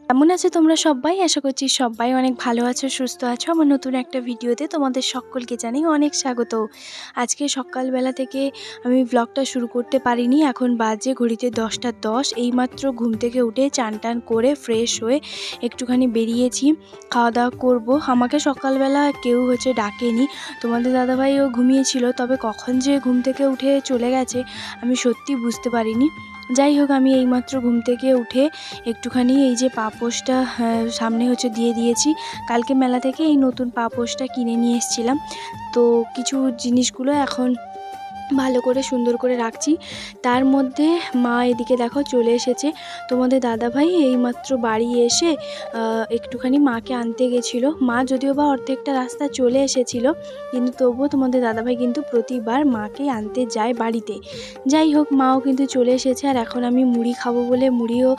কেমন আছো তোমরা সবাই? আশা করছি সবাই অনেক ভালো আছো, সুস্থ আছো। আমার নতুন একটা ভিডিওতে তোমাদের সকলকে জানাই অনেক স্বাগত। আজকে সকালবেলা থেকে আমি ব্লগটা শুরু করতে পারিনি। এখন বাজে ঘড়িতে 10টা 10। এইমাত্র ঘুম থেকে উঠে চান টান করে ফ্রেশ হয়ে একটুখানি বেরিয়েছি, খাওয়া দাওয়া করবো। আমাকে সকালবেলা কেউ ডাকেনি, তোমাদের দাদাভাইও ঘুমিয়েছিল, তবে কখন যে ঘুম থেকে উঠে চলে গেছে আমি সত্যি বুঝতে পারিনি। যাই হোক, আমি এইমাত্র ঘুম থেকে উঠে একটুখানি এই যে পাপোশটা সামনে দিয়ে দিয়েছি। কালকে মেলা থেকে এই নতুন পাপোশটা কিনে নিয়ে এসেছিলাম, তো কিছু জিনিসগুলো এখন ভালো করে সুন্দর করে রাখছি। তার মধ্যে মা এদিকে দেখো চলে এসেছে। তোমাদের দাদাভাই এইমাত্র বাড়ি এসে একটুখানি মাকে আনতে গেছিলো। মা যদিও বা অর্ধেকটা রাস্তা চলে এসেছিল, কিন্তু তবুও তোমাদের দাদাভাই কিন্তু প্রতিবার মাকে আনতে যায় বাড়িতে। যাই হোক, মাও কিন্তু চলে এসেছে। আর এখন আমি মুড়ি খাবো বলে মুড়িও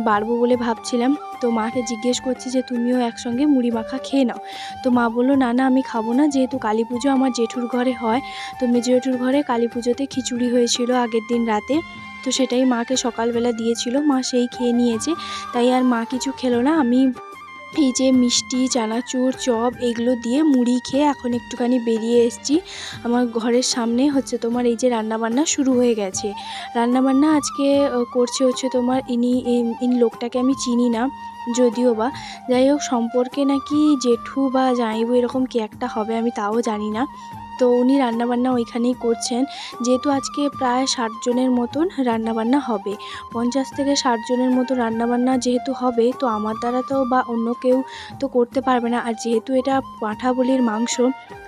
বাড়বো বলে ভাবছিলাম। তো মাকে জিজ্ঞেস করছি যে তুমিও একসঙ্গে মুড়ি মাখা খেয়ে নাও। তো মা বললো না না, আমি খাবো না, যেহেতু কালী পুজো আমার জেঠুর ঘরে হয়। তো মেজো জেঠুর ঘরে কালী পুজোতে খিচুড়ি হয়েছিল আগের দিন রাতে, তো সেটাই মাকে সকালবেলা দিয়েছিল, মা সেই খেয়ে নিয়েছে। তাই আর মা কিছু খেলো না। আমি এই যে মিষ্টি, চানাচুর, চপ এগুলো দিয়ে মুড়ি খেয়ে এখন একটুখানি বেরিয়ে এসেছি। আমার ঘরের সামনে তোমার এই যে রান্নাবান্না শুরু হয়ে গেছে। রান্নাবান্না আজকে করছে তোমার ইনি লোকটাকে আমি চিনি না যদিও বা, যাই হোক সম্পর্কে নাকি জেঠু বা জামাইবু এরকম কে একটা হবে, আমি তাও জানি না। তো উনি রান্নাবান্না ওইখানেই করছেন। যেহেতু আজকে প্রায় 60 জনের মতন রান্নাবান্না হবে, 50 থেকে 60 জনের মতো রান্নাবান্না যেহেতু হবে, তো আমার দ্বারা তো বা অন্য কেউ তো করতে পারবে না। আর যেহেতু এটা পাঁঠা বলির মাংস,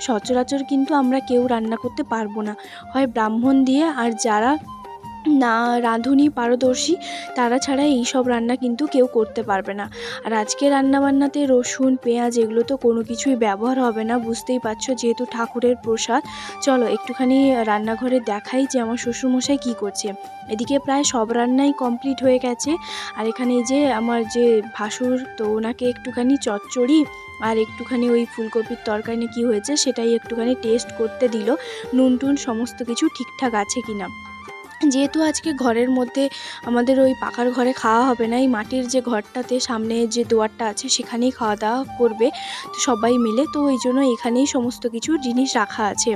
সচরাচর কিন্তু আমরা কেউ রান্না করতে পারবো না, হয় ব্রাহ্মণ দিয়ে, আর যারা না রাঁধুনি পারদর্শী তারা ছাড়া এই সব রান্না কিন্তু কেউ করতে পারবে না। আর আজকে রান্নাবান্নাতে রসুন, পেঁয়াজ এগুলো তো কোনো কিছুই ব্যবহার হবে না, বুঝতেই পারছো, যেহেতু ঠাকুরের প্রসাদ। চলো একটুখানি রান্নাঘরে দেখাই যে আমার শ্বশুরমশাই কী করছে। এদিকে প্রায় সব রান্নাই কমপ্লিট হয়ে গেছে। আর এখানে এই যে আমার যে ভাসুর, তো ওনাকে একটুখানি চচ্চড়ি আর একটুখানি ওই ফুলকপির তরকারি কী হয়েছে সেটাই একটুখানি টেস্ট করতে দিল, নুন টুন সমস্ত কিছু ঠিকঠাক আছে কিনা। যেহেতু আজকে ঘরের মধ্যে আমাদের ওই পাকার ঘরে খাওয়া হবে না, এই মাটির যে ঘরটাতে সামনে যে দুয়ারটা আছে সেখানেই খাওয়া দাওয়া করবে তো সবাই মিলে, তো ওই জন্য এখানেই সমস্ত কিছু জিনিস রাখা আছে।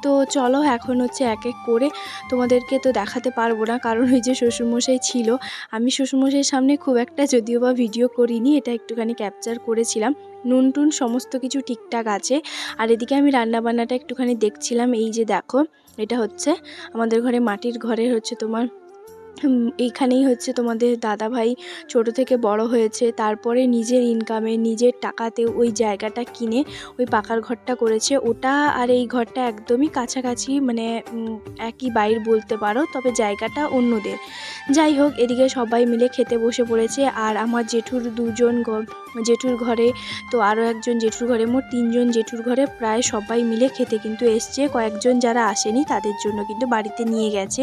তো চলো এখন এক এক করে তোমাদেরকে তো দেখাতে পারবো না, কারণ ওই যে শ্বশুরমশাই ছিল। আমি শ্বশুরমশাইয়ের সামনে খুব একটা যদিও বা ভিডিও করিনি, এটা একটুখানি ক্যাপচার করেছিলাম। নুন টুন সমস্ত কিছু ঠিকঠাক আছে। আর এদিকে আমি রান্নাবান্নাটা একটুখানি দেখছিলাম। এই যে দেখো, এটা আমাদের ঘরে মাটির ঘরের তোমার এইখানেই তোমাদের দাদাভাই ছোট থেকে বড় হয়েছে, তারপরে নিজের ইনকামে নিজের টাকাতে ওই জায়গাটা কিনে ওই পাকার ঘরটা করেছে। ওটা আর এই ঘরটা একদমই কাছাকাছি, একই বাড়ির বলতে পারো, তবে জায়গাটা অন্যদের। যাই হোক, এদিকে সবাই মিলে খেতে বসে পড়েছে। আর আমার জেঠুর জেঠুর ঘরে, তো আরও একজন জেঠুর ঘরে, মোট 3 জন জেঠুর ঘরে প্রায় সবাই মিলে খেতে কিন্তু এসছে। কয়েকজন যারা আসেনি তাদের জন্য কিন্তু বাড়িতে নিয়ে গেছে।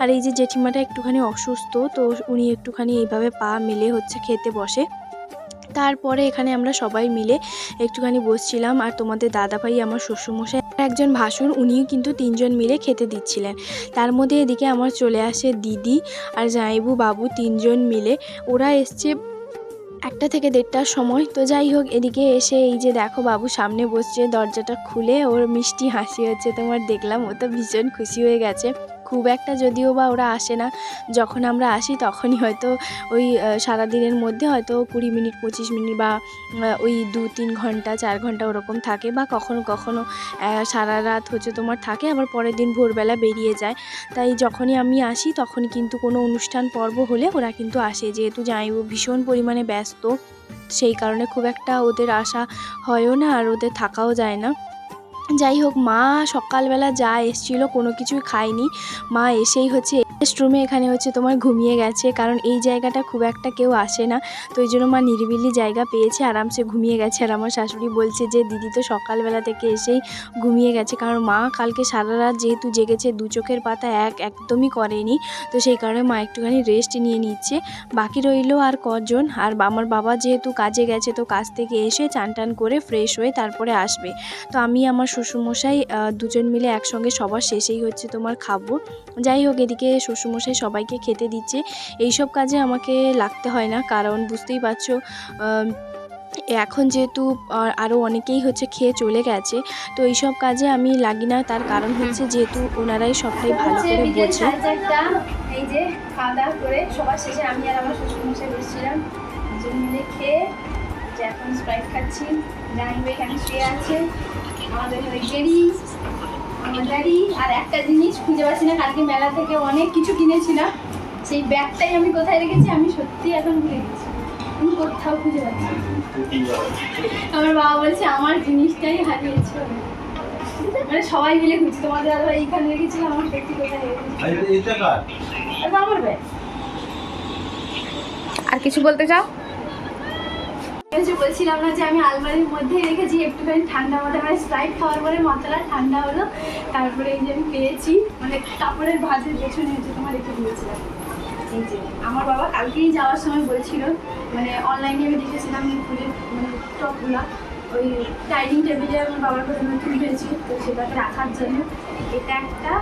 আর এই যে জেঠিমাটা একটুখানি অসুস্থ, তো উনি একটুখানি এইভাবে পা মেলে খেতে বসে। তারপরে এখানে আমরা সবাই মিলে একটুখানি বসছিলাম। আর তোমাদের দাদাভাই, আমার শ্বশুরমশাই, একজন ভাসুর, উনিও কিন্তু 3 জন মিলে খেতে দিচ্ছিলেন। তার মধ্যে এদিকে আমার চলে আসে দিদি আর জামাইবু বাবু, 3 জন মিলে। ওরা এসছে 1টা থেকে 1:30টার সময়। তো যাই হোক, এদিকে এসে এই যে দেখো বাবু সামনে বসছে, দরজাটা খুলে ওর মিষ্টি হাসি তোমার দেখলাম, ও তো ভীষণ খুশি হয়ে গেছে। খুব একটা যদিও বা ওরা আসে না, যখন আমরা আসি তখনই হয়তো ওই সারাদিনের মধ্যে হয়তো 20 মিনিট 25 মিনিট বা ওই 2-3 ঘন্টা 4 ঘন্টা ওরকম থাকে, বা কখনো কখনো সারা রাত তোমার থাকে, আবার পরের দিন ভোরবেলা বেরিয়ে যায়। তাই যখনই আমি আসি তখন কিন্তু কোনো অনুষ্ঠান পর্ব হলে ওরা কিন্তু আসে। যেহেতু জামাইবাবু ভীষণ পরিমাণে ব্যস্ত, সেই কারণে খুব একটা ওদের আসা হয়ও না, আর ওদের থাকাও যায় না। যাই হোক, মা সকালবেলা যা এসেছিলো কোনো কিছুই খায়নি। মা এসেই রেস্টরুমে এখানে হচ্ছে তোমার ঘুমিয়ে গেছে, কারণ এই জায়গাটা খুব একটা কেউ আসে না, তো ওই জন্য মা নিরিবিলি জায়গা পেয়েছে, আরামসে ঘুমিয়ে গেছে। আর আমার শাশুড়ি বলছে যে দিদি তো সকালবেলা থেকে এসেই ঘুমিয়ে গেছে, কারণ মা কালকে সারা রাত যেহেতু জেগেছে, দু চোখের পাতা একদমই করেনি, তো সেই কারণে মা একটুখানি রেস্ট নিয়ে নিচ্ছে। বাকি রইল আর কজন, আর আমার বাবা যেহেতু কাজে গেছে, তো কাজ থেকে এসে চান টান করে ফ্রেশ হয়ে তারপরে আসবে। তো আমি আমার শ্বশুরমশাই দুজন মিলে একসঙ্গে সবার শেষেই হচ্ছে তোমার খাবো। যাই হোক, এদিকে শ্বশুরমশাই সবাইকে খেতে দিচ্ছে। এইসব কাজে আমাকে লাগতে হয় না, কারণ বুঝতেই পারছো এখন যেহেতু আরও অনেকেই হচ্ছে খেয়ে চলে গেছে, তো এইসব কাজে আমি লাগি না। তার কারণ হচ্ছে যেহেতু ওনারাই সবটাই ভালো করে বোঝে। এই যে খাওয়া দাওয়া করে সবার শেষে আমি আর আমার শ্বশুরমশাই বসছিলাম, দুজন মিলে খেয়ে যে এখন স্প্রাইট খাচ্ছি। জানিব এখানে শুয়ে আছে, আমাদের এখানে গেরি, আমার ড্যাডি। আর একটা জিনিস খুঁজে পাচ্ছি না, কালকে মেলা থেকে অনেক কিছু কিনেছিলাম, সেই ব্যাগটাই আমি কোথায় রেখেছি আমি সত্যি এখন ভুলে গেছি, আমি কোথাও খুঁজে পাচ্ছি না। আমার বাবা বলছে আমার জিনিসটাই হারিয়েছে, মানে সবাই মিলে খুঁজছি। তোমাদের দাদা এইখানে রেখেছিলাম, আমার সত্যি কোথায় রেখেছি। আমার ব্যাগ। আর কিছু বলতে চাও? বলছিলাম না যে আমি আলমারির মধ্যেই রেখেছি একটুখানি ঠান্ডা মাথা, মানে স্প্রাইট খাওয়ার পরে মাথাটা ঠান্ডা হলো, তারপরে এই যে আমি পেয়েছি, মানে কাপড়ের ভাঁজের পেছনে হচ্ছে তোমার রেখে দিয়েছিলাম। এই যে আমার বাবা কালকেই যাওয়ার সময় বলছিল, মানে অনলাইনে আমি দেখেছিলাম ফুলের মানে টপগুলা, ওই ডাইনিং টেবিলে আমার বাবার প্রথমে তুলেছি, তো সেটাকে রাখার জন্য। এটা একটা,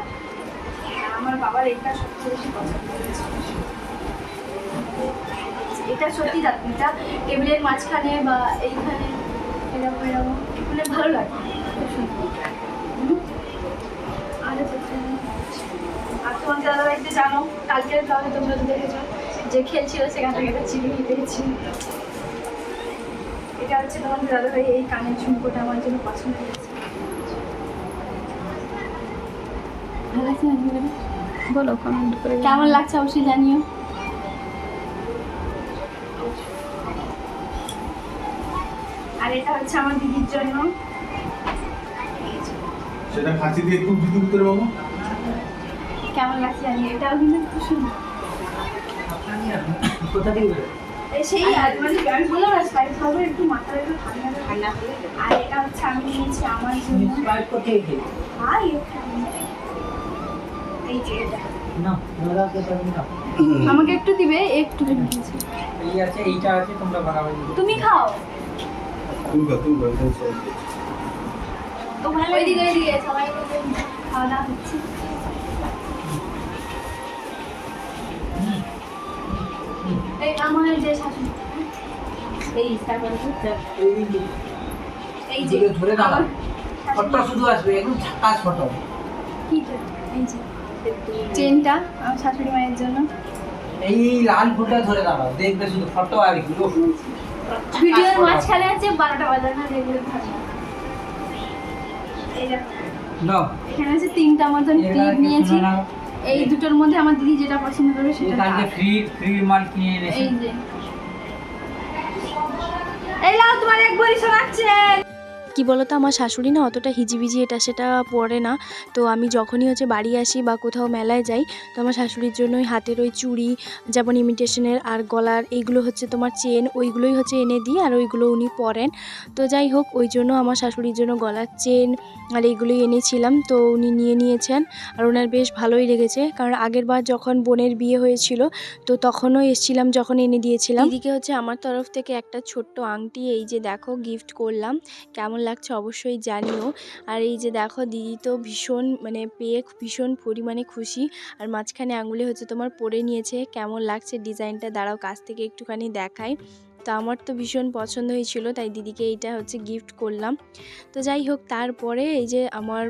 আমার বাবার এটা সবচেয়ে বেশি পছন্দ হয়েছে। এটা সত্যি এটা টেবিলের মাঝখানে বা এইখানে এরকম এরকম মানে ভালো লাগে, খুব সুন্দর। আর তোমার দাদা বাড়িতে জানো কালকের ব্লগে তোমরা দেখেছো যে খেলছিল, সেখান থেকে একটা চিরুনি পেয়েছি। এটা হচ্ছে তোমাদের দাদা ভাই এই কানের ঝুমকোটা আমার জন্য পছন্দ হয়েছে। ভালো লাগছে না? বলো, কমেন্ট করে কেমন লাগছে অবশ্যই জানিও। আর এটা হচ্ছে আমার দিদির জন্য, সেটা খাঁচি দিয়ে একটু দিতে ভিতরে বাবু, কেমন লাগছে জানি। এটাও কিন্তু খুব সুন্দর। কোথা থেকে সেই মানে আমি বললাম না স্প্রাইট খাবো, একটু মাথাটা একটু ঠান্ডা। আর এটা হচ্ছে আমি নিয়েছি আমার জন্য। স্প্রাইট কোথায় খেয়ে হাই এই যে এটা না ওরা কে পারবে না, আমাকে একটু দিবে, একটু দিয়েছি। এই আছে এইটা আছে, তোমরা ভাগাভাগি তুমি খাও। তুলবা ওইদিকে সবাই খাওয়া দাওয়া হচ্ছে। এই আমার যে শাশুড়ি এই যে ধরে দাও, ফটো শুধু আসবে, একদম ঝাকাস ফটো। কি এই যে চেনটা আমার শাশুড়ি মায়ের জন্য। এই লাল ফুলটা ধরে দাও, দেখবে শুধু ফটো আর কি। ভিডিওর মাঝখানে আছে 12টা বাজার না, দেখলে ভালো। এই দেখো নাও, এখানে আছে 3টা মতন ক্লিপ নিয়েছি, এই দুটোর মধ্যে আমার দিদি যেটা পছন্দ করবে সেটা। কালকে ফ্রি মাল কিনে এনেছি। এই যে এই লাও তোমার এক বড়ি শোনাচ্ছে। কি বলতো, আমার শাশুড়ি না অতটা হিজিবিজি এটা সেটা পরে না, তো আমি যখনই হচ্ছে বাড়ি আসি বা কোথাও মেলায় যাই, তো আমার শাশুড়ির জন্য ওই হাতের ওই চুড়ি, যেমন ইমিটেশনের, আর গলার এইগুলো হচ্ছে তোমার চেন, ওইগুলোই হচ্ছে এনে দিই, আর ওইগুলো উনি পরেন। তো যাই হোক, ওই জন্য আমার শাশুড়ির জন্য গলার চেন আর এইগুলোই এনেছিলাম, তো উনি নিয়ে নিয়েছেন, আর ওনার বেশ ভালোই লেগেছে, কারণ আগের বার যখন বোনের বিয়ে হয়েছিল, তো তখনও এসেছিলাম, যখন এনে দিয়েছিলাম। দিদিকে হচ্ছে আমার তরফ থেকে একটা ছোট্ট আংটি, এই যে দেখো গিফট করলাম, কেমন লাগছে অবশ্যই জানিও। আর এই যে দেখো দিদি তো ভীষণ মানে পেয়ে ভীষণ পরিমাণে খুশি, আর মাঝখানে আঙুলে হচ্ছে তোমার পরে নিয়েছে। কেমন লাগছে ডিজাইনটা, দাঁড়াও কাছ থেকে একটুখানি দেখাই। তো আমার তো ভীষণ পছন্দ হয়েছিল, তাই দিদিকে এইটা হচ্ছে গিফট করলাম। তো যাই হোক, তারপরে এই যে আমার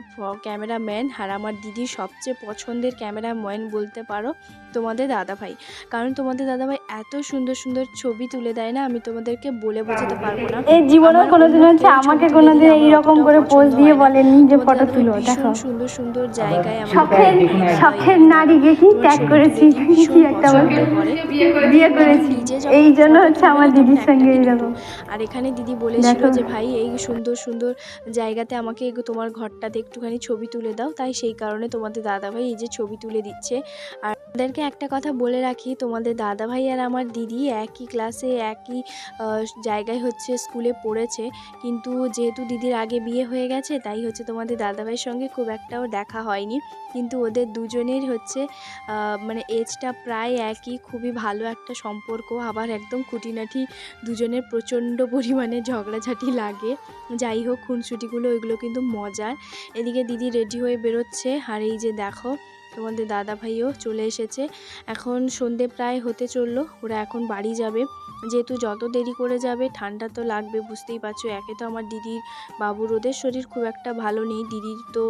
ক্যামেরাম্যান, আর আমার দিদির সবচেয়ে পছন্দের ক্যামেরাম্যান বলতে পারো তোমাদের দাদাভাই, কারণ তোমাদের দাদাভাই এত সুন্দর সুন্দর ছবি তুলে দেয় না, আমি তোমাদেরকে বলে বোঝাতে পারবো না। এই জীবনেও কোনোদিন হচ্ছে আমাকে কোনোদিন এইরকম করে পোজ দিয়ে বলেনি যে ফটো তুলো। দেখো সুন্দর সুন্দর জায়গায় শখের নারীকে কি ত্যাগ করেছি, কি একটা বিয়ে করেছি, এই জন্য হচ্ছে আমার দিদির সঙ্গে এইরকম। আর এখানে দিদি বলেছিল যে ভাই এই সুন্দর সুন্দর জায়গাতে আমাকে তোমার ঘরটাতে একটুখানি ছবি তুলে দাও, তাই সেই কারণে তোমাদের দাদাভাই এই যে ছবি তুলে দিচ্ছে। আর ওদেরকে একটা কথা বলে রাখি, তোমাদের দাদাভাই আর আমার দিদি একই ক্লাসে একই জায়গায় হচ্ছে স্কুলে পড়েছে, কিন্তু যেহেতু দিদির আগে বিয়ে হয়ে গেছে তাই হচ্ছে তোমাদের দাদাভাইয়ের সঙ্গে খুব একটাও দেখা হয়নি। কিন্তু ওদের দুজনের হচ্ছে মানে এজটা প্রায় একই, খুবই ভালো একটা সম্পর্ক, আবার একদম খুঁটিনাটি দুজনের প্রচণ্ড পরিমাণে ঝগড়াঝাটি লাগে। যাই হোক, খুনসুটিগুলো ওইগুলো কিন্তু মজার। এদিকে দিদি রেডি হয়ে বেরোচ্ছে, আর এই যে দেখো তোমাদের দাদা ভাইও চলে এসেছে। এখন সন্ধে প্রায় হতে চললো, ওরা এখন বাড়ি যাবে। যেহেতু যত দেরি করে যাবে ঠান্ডা তো লাগবে, বুঝতেই পারছো। একে তো আমার দিদির বাবুর ওদের শরীর খুব একটা ভালো নেই, দিদির তো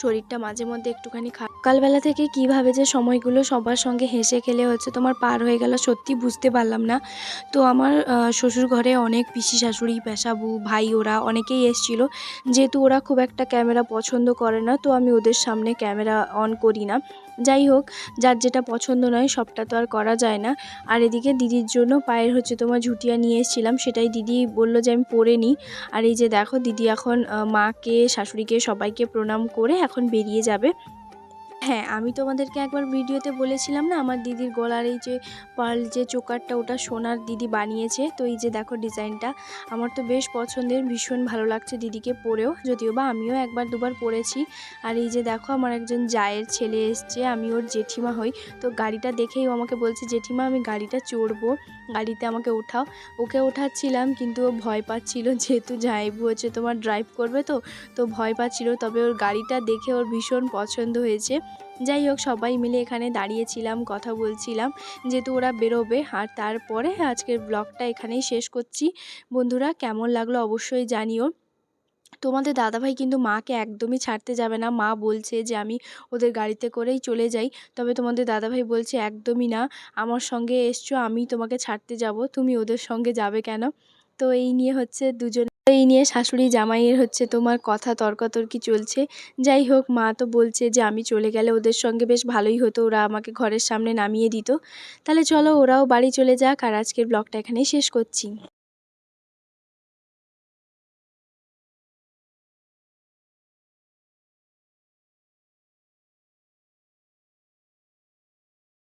শরীরটা মাঝে মধ্যে একটুখানি সকালবেলা থেকে কীভাবে যে সময়গুলো সবার সঙ্গে হেসে খেলে হচ্ছে তোমার পার হয়ে গেল সত্যি বুঝতে পারলাম না। তো আমার শ্বশুর ঘরে অনেক পিসি শাশুড়ি, পেশাবু, ভাই ওরা অনেকেই এসেছিল। যেহেতু ওরা খুব একটা ক্যামেরা পছন্দ করে না, তো আমি ওদের সামনে ক্যামেরা অন করি না। যাই হোক, যার যেটা পছন্দ নয় সবটা তো আর করা যায় না। আর এদিকে দিদির জন্য পায়ের হচ্ছে তোমার ঝুঁটিয়া নিয়ে এসেছিলাম, সেটাই দিদি বললো যে আমি পরে নিই। আর এই যে দেখো দিদি এখন মাকে, শাশুড়িকে সবাইকে প্রণাম করে এখন বেরিয়ে যাবে। হ্যাঁ, আমি তোমাদেরকে একবার ভিডিওতে বলেছিলাম না আমার দিদির গলার এই যে পার্ল যে চোকারটা, ওটা সোনার দিদি বানিয়েছে। তো এই যে দেখো ডিজাইনটা আমার তো বেশ পছন্দের, ভীষণ ভালো লাগছে দিদিকে পরেও, যদিও বা আমিও একবার দুবার পরেছি। আর এই যে দেখো আমার একজন জায়ের ছেলে এসছে, আমি ওর জেঠিমা হই। তো গাড়িটা দেখেই ও আমাকে বলছে জেঠিমা আমি গাড়িটা চড়বো, গাড়িতে আমাকে ওঠাও। ওকে ওঠাচ্ছিলাম কিন্তু ও ভয় পাচ্ছিল, যেহেতু জায়েবু হচ্ছে তোমার ড্রাইভ করবে, তো ভয় পাচ্ছিল। তবে ওর গাড়িটা দেখে ওর ভীষণ পছন্দ হয়েছে। যাই হোক, সবাই মিলে এখানে দাঁড়িয়েছিলাম, কথা বলছিলাম, যেহেতু ওরা বেরোবে। আর তারপরে আজকের ব্লগটা এখানেই শেষ করছি। বন্ধুরা, কেমন লাগলো অবশ্যই জানিও। তোমাদের দাদাভাই কিন্তু মাকে একদমই ছাড়তে যাবে না, মা বলছে যে আমি ওদের গাড়িতে করেই চলে যাই। তবে তোমাদের দাদাভাই বলছে একদমই না, আমার সঙ্গে এসছো, আমি তোমাকে ছাড়তে যাব, তুমি ওদের সঙ্গে যাবে কেন? তো এই নিয়ে হচ্ছে এই নিয়ে শাশুড়ি জামাইয়ের হচ্ছে তোমার কথা তর্কাতর্কি চলছে। যাই হোক, মা তো বলছে যে আমি চলে গেলে ওদের সঙ্গে বেশ ভালোই হতো, ওরা আমাকে ঘরের সামনে নামিয়ে দিত। তাহলে চলো ওরাও বাড়ি চলে যাক, আর আজকের ব্লগটা এখানেই শেষ করছি।